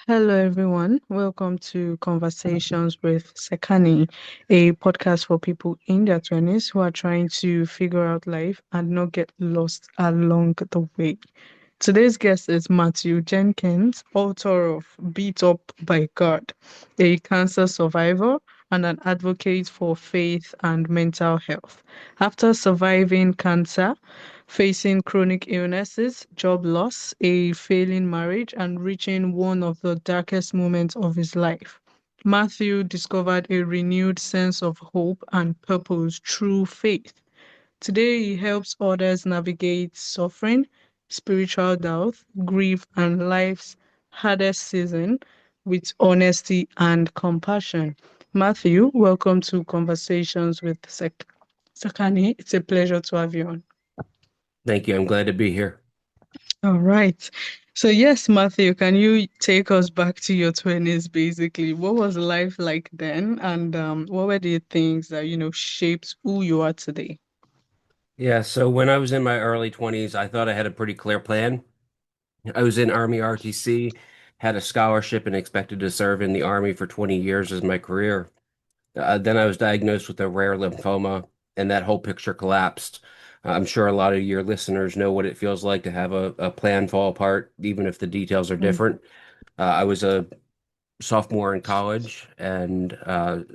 Hello, everyone. Welcome to Conversations with Sekani, a podcast for people in their 20s who are trying to figure out life and not get lost along the way. Today's guest is Matthew Jenkins, author of Beat Up by God, a cancer survivor and an advocate for faith and mental health. After surviving cancer, facing chronic illnesses, job loss, a failing marriage, and reaching one of the darkest moments of his life, Matthew discovered a renewed sense of hope and purpose through faith. Today, he helps others navigate suffering, spiritual doubt, grief, and life's hardest season with honesty and compassion. Matthew, welcome to Conversations with Sakani. It's a pleasure to have you on. Thank you. I'm glad to be here. All right. So, yes, Matthew, can you take us back to your 20s basically? What was life like then? And what were the things that, shaped who you are today? Yeah, so when I was in my early 20s, I thought I had a pretty clear plan. I was in Army RTC, had a scholarship, and expected to serve in the Army for 20 years as my career. Then I was diagnosed with a rare lymphoma, and that whole picture collapsed. I'm sure a lot of your listeners know what it feels like to have a plan fall apart, even if the details are Mm. different. I was a sophomore in college and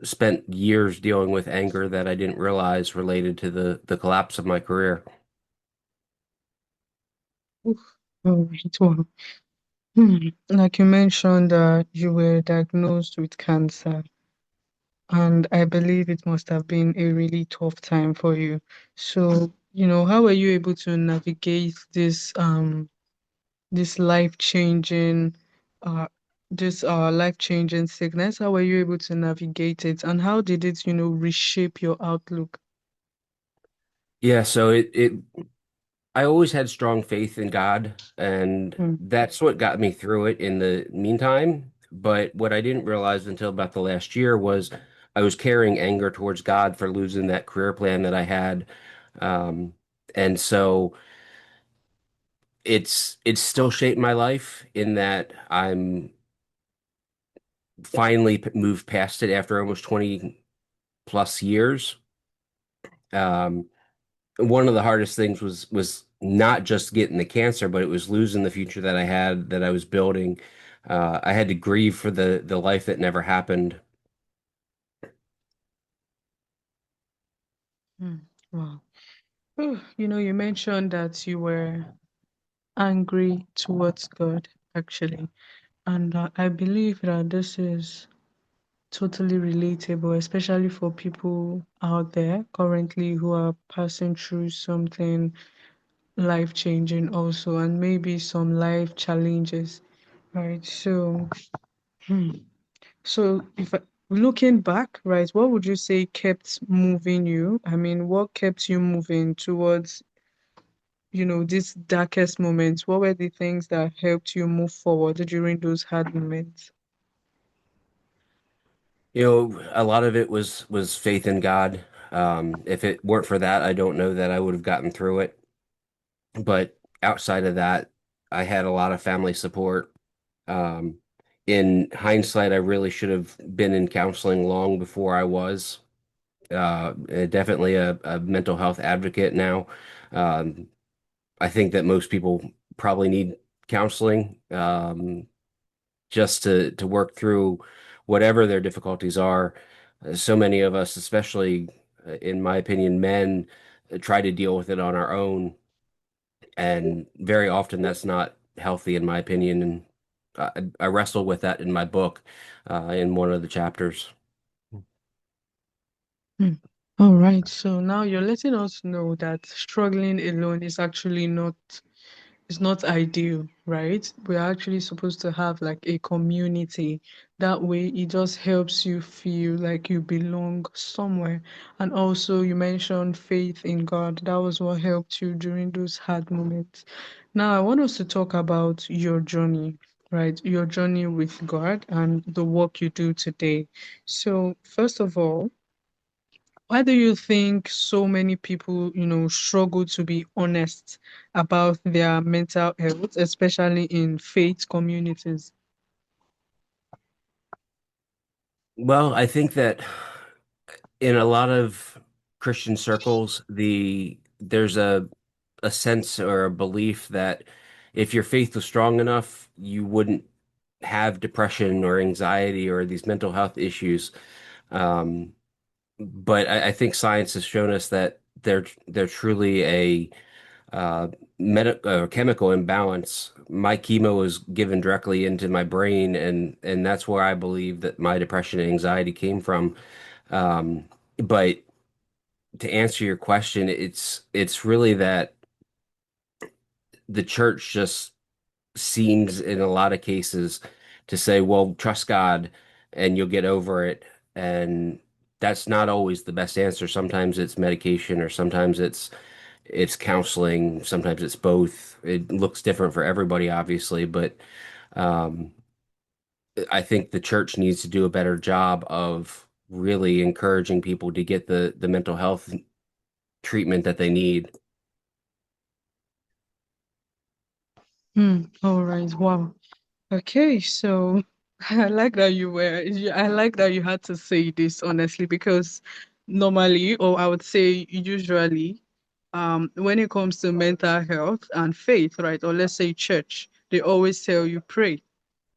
spent years dealing with anger that I didn't realize related to the collapse of my career. Oof. All right. Wow. Like you mentioned, you were diagnosed with cancer, and I believe it must have been a really tough time for you. So, how were you able to navigate this life-changing uh life-changing sickness? How were you able to navigate it, and how did it, reshape your outlook? Yeah, so it I always had strong faith in God, and Mm. that's what got me through it in the meantime. But what I didn't realize until about the last year was I was carrying anger towards God for losing that career plan that I had. Um, and so it's still shaped my life in that I'm finally moved past it after almost 20 plus years. Um, One of the hardest things was not just getting the cancer, but it was losing the future that I had that I was building. I had to grieve for the life that never happened. Mm. Wow. You mentioned that you were angry towards God, actually. And I believe that this is totally relatable, especially for people out there currently who are passing through something life-changing also, and maybe some life challenges, right? Hmm. So if looking back, right, what would you say kept moving you? I mean, what kept you moving towards, these darkest moments? What were the things that helped you move forward during those hard moments? You know, a lot of it was faith in God. If it weren't for that, I don't know that I would have gotten through it. But outside of that, I had a lot of family support. Um, in hindsight, I really should have been in counseling long before I was. Definitely a mental health advocate now. Um, I think that most people probably need counseling just to work through whatever their difficulties are. So many of us, especially in my opinion, men, try to deal with it on our own, and very often that's not healthy in my opinion. And I wrestle with that in my book, in one of the chapters. Hmm. All right. So now you're letting us know that struggling alone is actually not it's not ideal, right? We're actually supposed to have like a community. That way it just helps you feel like you belong somewhere. And also you mentioned faith in God. That was what helped you during those hard moments. Now I want us to talk about your journey, right? Your journey with God and the work you do today. So first of all, why do you think so many people, struggle to be honest about their mental health, especially in faith communities? Well, I think that in a lot of Christian circles, there's a sense or a belief that if your faith was strong enough, you wouldn't have depression or anxiety or these mental health issues. Um, but I think science has shown us that they're truly a chemical imbalance. My chemo was given directly into my brain, and that's where I believe that my depression and anxiety came from. But to answer your question, it's really that the church just seems in a lot of cases to say, well, trust God and you'll get over it. And that's not always the best answer. Sometimes it's medication or sometimes it's counseling, sometimes it's both. It looks different for everybody, obviously, but um, I think the church needs to do a better job of really encouraging people to get the mental health treatment that they need. All right. Wow. Okay, so I like that I like that you had to say this honestly, because normally, or I would say usually, when it comes to mental health and faith, right, or let's say church, they always tell you pray.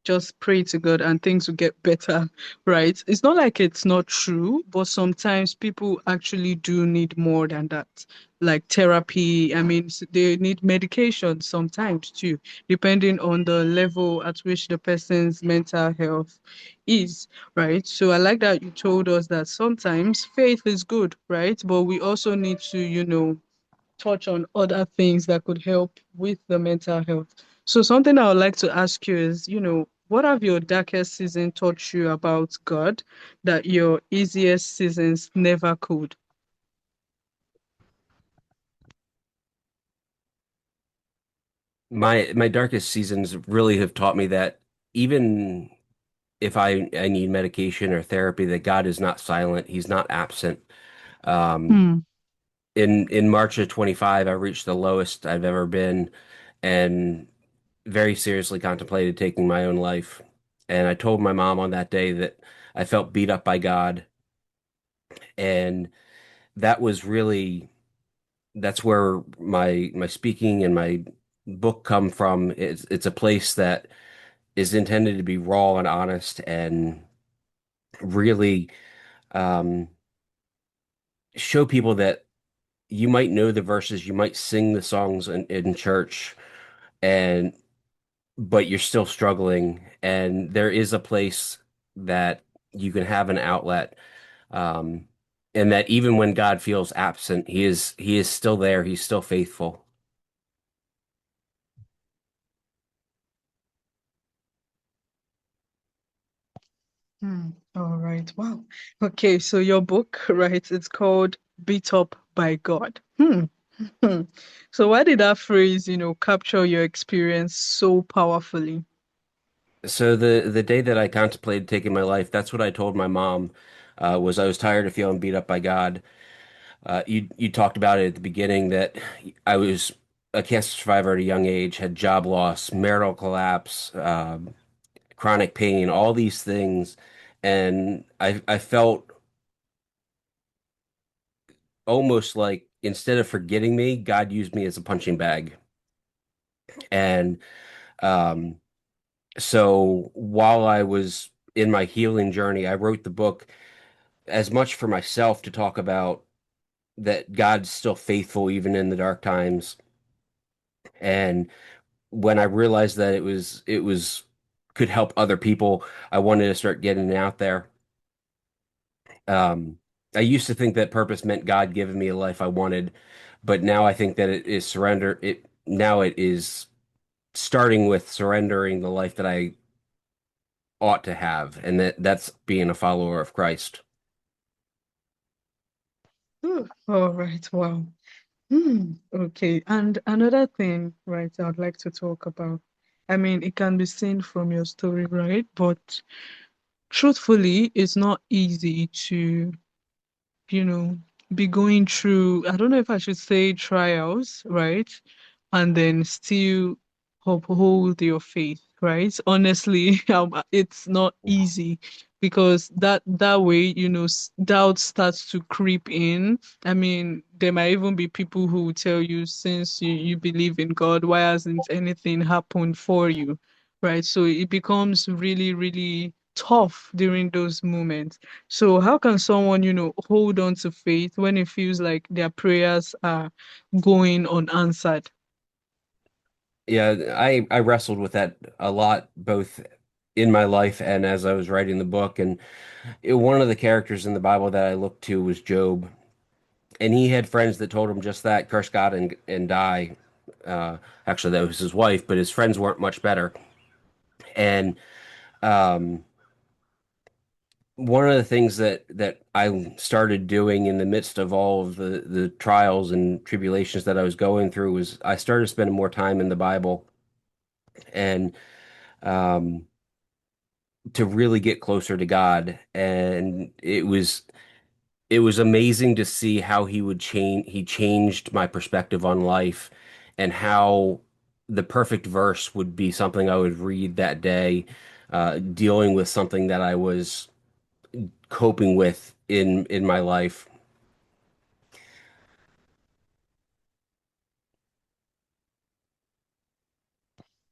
Just pray to God and things will get better, right? It's not like it's not true, but sometimes people actually do need more than that, like therapy. I mean, they need medication sometimes too, depending on the level at which the person's mental health is, right? So I like that you told us that sometimes faith is good, right? But we also need to, touch on other things that could help with the mental health. So something I would like to ask you is, what have your darkest season taught you about God that your easiest seasons never could? My darkest seasons really have taught me that even if I need medication or therapy, that God is not silent. He's not absent. Um, Hmm. in March of 25, I reached the lowest I've ever been and very seriously contemplated taking my own life. And I told my mom on that day that I felt beat up by God. And that was really, that's where my speaking and my book come from. It's a place that is intended to be raw and honest and really um, show people that you might know the verses, you might sing the songs in church, and but you're still struggling. And there is a place that you can have an outlet, um, and that even when God feels absent, he is still there. He's still faithful. All right. Wow. Okay, so your book, right, it's called Beat Up by God. Hmm. So why did that phrase, capture your experience so powerfully? So the day that I contemplated taking my life, that's what I told my mom. Was I was tired of feeling beat up by God. You talked about it at the beginning that I was a cancer survivor at a young age, had job loss, marital collapse, chronic pain, all these things, and I felt almost like instead of forgetting me, God used me as a punching bag. And um, so while I was in my healing journey, I wrote the book as much for myself to talk about that God's still faithful even in the dark times. And when I realized that it was could help other people, I wanted to start getting it out there. Um, I used to think that purpose meant God giving me a life I wanted, but now I think that it is surrender. It now it is starting with surrendering the life that I ought to have, and that's being a follower of Christ. All right. Wow. Okay. And another thing, right, I would like to talk about. I mean, it can be seen from your story, right? But truthfully, it's not easy to, you know, be going through, I don't know if I should say trials, right? And then still uphold your faith, right? Honestly, it's not easy because that way, doubt starts to creep in. I mean, there might even be people who will tell you, since you believe in God, why hasn't anything happened for you? Right? So it becomes really, really tough during those moments. So how can someone, hold on to faith when it feels like their prayers are going unanswered? Yeah, I wrestled with that a lot, both in my life and as I was writing the book. And one of the characters in the Bible that I looked to was Job, and he had friends that told him just that, curse God and die. Uh, Actually, that was his wife, but his friends weren't much better. And um, one of the things that I started doing in the midst of all of the trials and tribulations that I was going through was I started spending more time in the Bible and um, to really get closer to God. And it was amazing to see how he changed my perspective on life, and how the perfect verse would be something I would read that day, dealing with something that I was coping with in my life.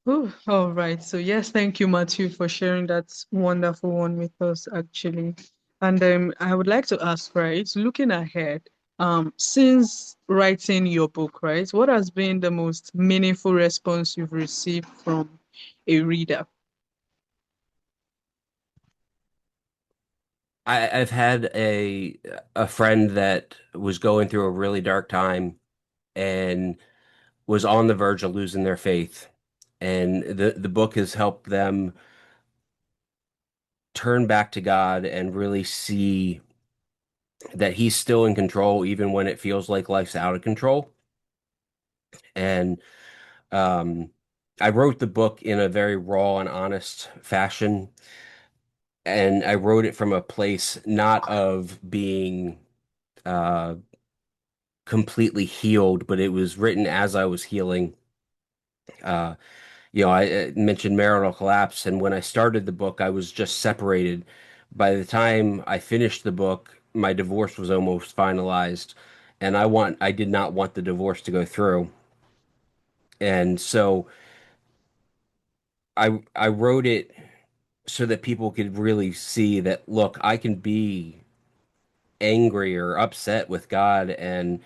Oh, all right. So yes, thank you, Matthew, for sharing that wonderful one with us, actually. And I would like to ask, right, looking ahead, since writing your book, right, what has been the most meaningful response you've received from a reader? I've had a friend that was going through a really dark time and was on the verge of losing their faith, and the book has helped them turn back to God and really see that He's still in control, even when it feels like life's out of control. And um, I wrote the book in a very raw and honest fashion, and I wrote it from a place not of being uh, completely healed, but it was written as I was healing. Uh, I mentioned marital collapse, and when I started the book, I was just separated. By the time I finished the book, my divorce was almost finalized, and I did not want the divorce to go through. And so I wrote it so that people could really see that, look, I can be angry or upset with God and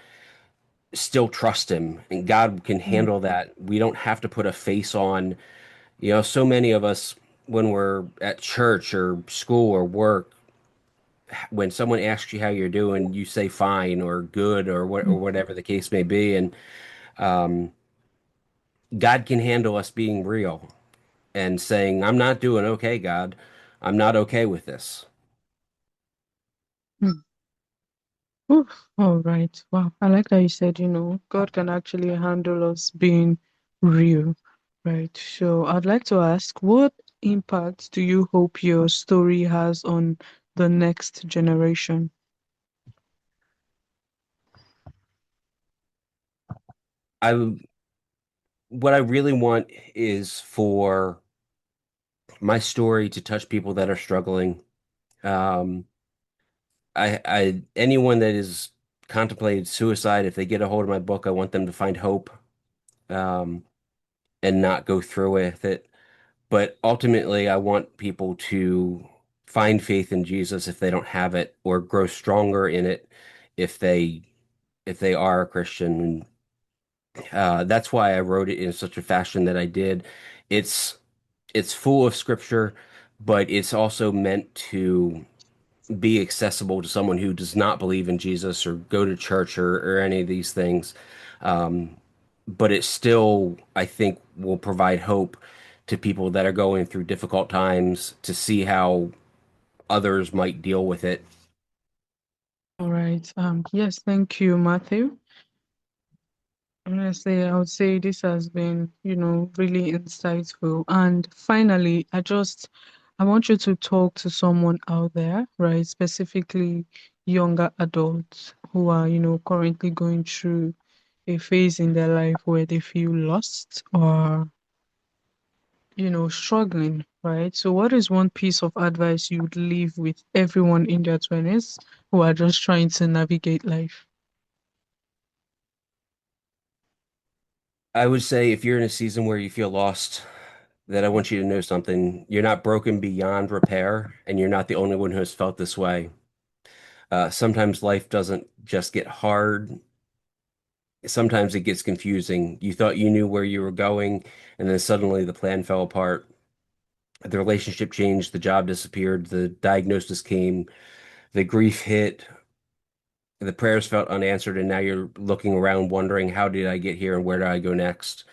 still trust him, and God can Mm, handle that. We don't have to put a face on. So many of us, when we're at church or school or work, when someone asks you how you're doing, you say fine or good or mm, whatever the case may be. And um, God can handle us being real and saying, I'm not doing okay, God. I'm not okay with this. mm. Oof, all right. Wow. I like that you said, God can actually handle us being real. Right. So I'd like to ask, what impact do you hope your story has on the next generation? I What I really want is for my story to touch people that are struggling. Um, anyone that is contemplated suicide, if they get a hold of my book, I want them to find hope, um, and not go through with it. But ultimately, I want people to find faith in Jesus if they don't have it, or grow stronger in it if they are a Christian. And that's why I wrote it in such a fashion that I did. It's it's full of scripture, but it's also meant to be accessible to someone who does not believe in Jesus or go to church or any of these things. Um, but it still, I think, will provide hope to people that are going through difficult times to see how others might deal with it. All right. Yes, thank you, Matthew. Honestly, I would say this has been, really insightful. And finally, I want you to talk to someone out there, right? Specifically younger adults who are, currently going through a phase in their life where they feel lost or struggling, right? So what is one piece of advice you would leave with everyone in their 20s who are just trying to navigate life? I would say if you're in a season where you feel lost, that I want you to know something. You're not broken beyond repair, and you're not the only one who has felt this way. Sometimes life doesn't just get hard. Sometimes it gets confusing. You thought you knew where you were going, and then suddenly the plan fell apart. The relationship changed, the job disappeared, the diagnosis came, the grief hit, the prayers felt unanswered, and now you're looking around wondering, how did I get here and where do I go next?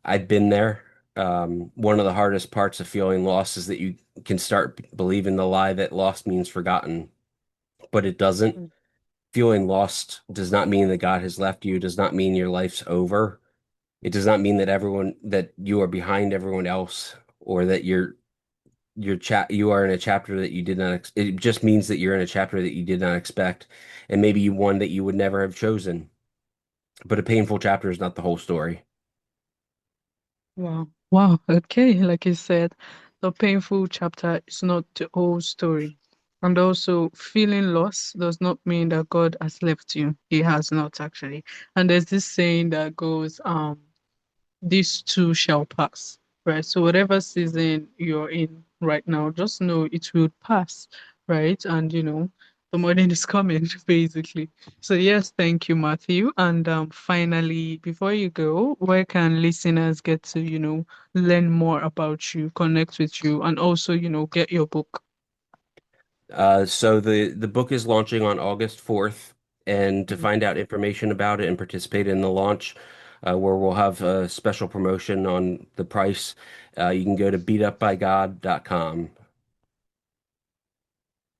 I've been there. One of the hardest parts of feeling lost is that you can start believing the lie that lost means forgotten, but it doesn't. Mm. Feeling lost does not mean that God has left you, does not mean your life's over. It does not mean that that you are behind everyone else or that you are in a chapter that you did not it just means that you're in a chapter that you did not expect, and maybe you one that you would never have chosen. But a painful chapter is not the whole story. Wow. Wow. Okay. Like you said, the painful chapter is not the whole story. And also, feeling lost does not mean that God has left you. He has not actually. And there's this saying that goes, these too shall pass, right? So whatever season you're in right now, just know it will pass, right? And the morning is coming, basically. So yes, thank you, Matthew. And finally, before you go, where can listeners get to, learn more about you, connect with you, and also, get your book? So the book is launching on August 4th, and to Mm. find out information about it and participate in the launch, where we'll have a special promotion on the price, you can go to beatupbygod.com.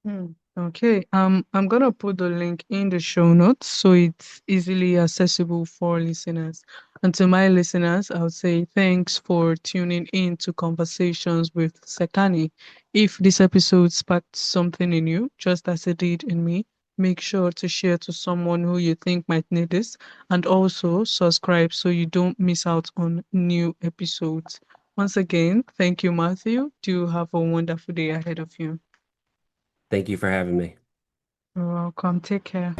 Hmm. Okay. I'm gonna put the link in the show notes so it's easily accessible for listeners. And to my listeners, I would say thanks for tuning in to Conversations with Sekani. If this episode sparked something in you, just as it did in me, make sure to share to someone who you think might need this, and also subscribe so you don't miss out on new episodes. Once again, thank you, Matthew. Do have a wonderful day ahead of you. Thank you for having me. You're welcome. Take care.